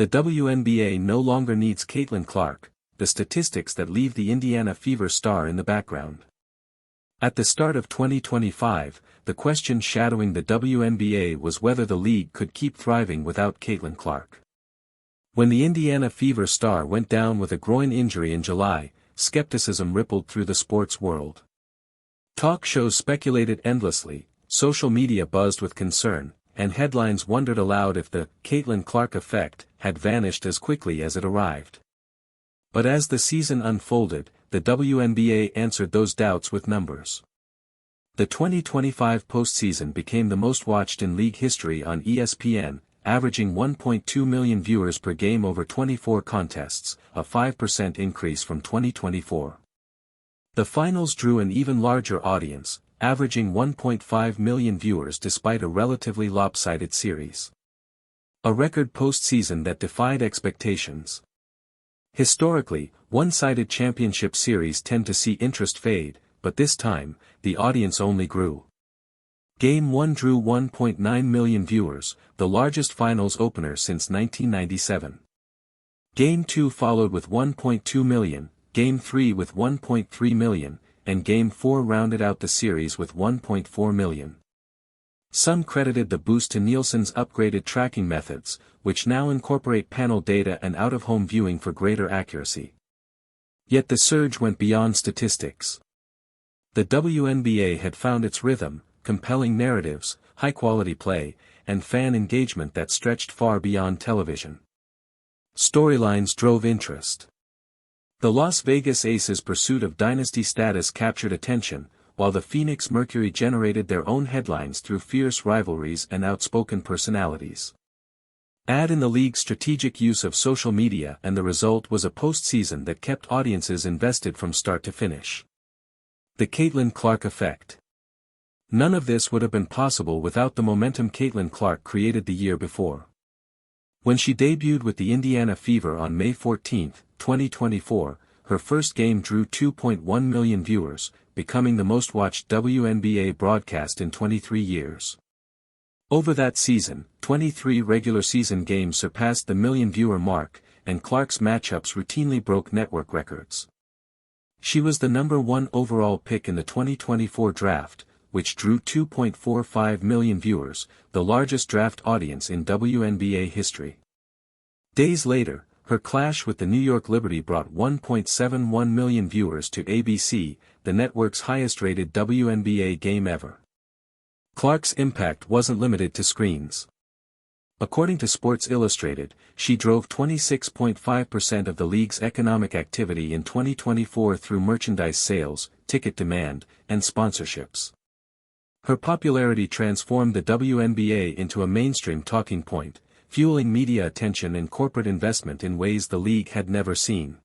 The WNBA no longer needs Caitlin Clark, the statistics that leave the Indiana Fever star in the background. At the start of 2025, the question shadowing the WNBA was whether the league could keep thriving without Caitlin Clark. When the Indiana Fever star went down with a groin injury in July, skepticism rippled through the sports world. Talk shows speculated endlessly, social media buzzed with concern, and headlines wondered aloud if the Caitlin Clark effect had vanished as quickly as it arrived. But as the season unfolded, the WNBA answered those doubts with numbers. The 2025 postseason became the most watched in league history on ESPN, averaging 1.2 million viewers per game over 24 contests, a 5% increase from 2024. The finals drew an even larger audience, averaging 1.5 million viewers despite a relatively lopsided series. A record postseason that defied expectations. Historically, one-sided championship series tend to see interest fade, but this time, the audience only grew. Game 1 drew 1.9 million viewers, the largest finals opener since 1997. Game 2 followed with 1.2 million, Game 3 with 1.3 million, and Game 4 rounded out the series with 1.4 million. Some credited the boost to Nielsen's upgraded tracking methods, which now incorporate panel data and out-of-home viewing for greater accuracy. Yet the surge went beyond statistics. The WNBA had found its rhythm, compelling narratives, high-quality play, and fan engagement that stretched far beyond television. Storylines drove interest. The Las Vegas Aces' pursuit of dynasty status captured attention, while the Phoenix Mercury generated their own headlines through fierce rivalries and outspoken personalities. Add in the league's strategic use of social media and the result was a postseason that kept audiences invested from start to finish. The Caitlin Clark effect. None of this would have been possible without the momentum Caitlin Clark created the year before. When she debuted with the Indiana Fever on May 14, 2024, her first game drew 2.1 million viewers, becoming the most-watched WNBA broadcast in 23 years. Over that season, 23 regular season games surpassed the million-viewer mark, and Clark's matchups routinely broke network records. She was the #1 overall pick in the 2024 draft, which drew 2.45 million viewers, the largest draft audience in WNBA history. Days later, her clash with the New York Liberty brought 1.71 million viewers to ABC, the network's highest-rated WNBA game ever. Clark's impact wasn't limited to screens. According to Sports Illustrated, she drove 26.5% of the league's economic activity in 2024 through merchandise sales, ticket demand, and sponsorships. Her popularity transformed the WNBA into a mainstream talking point, fueling media attention and corporate investment in ways the league had never seen.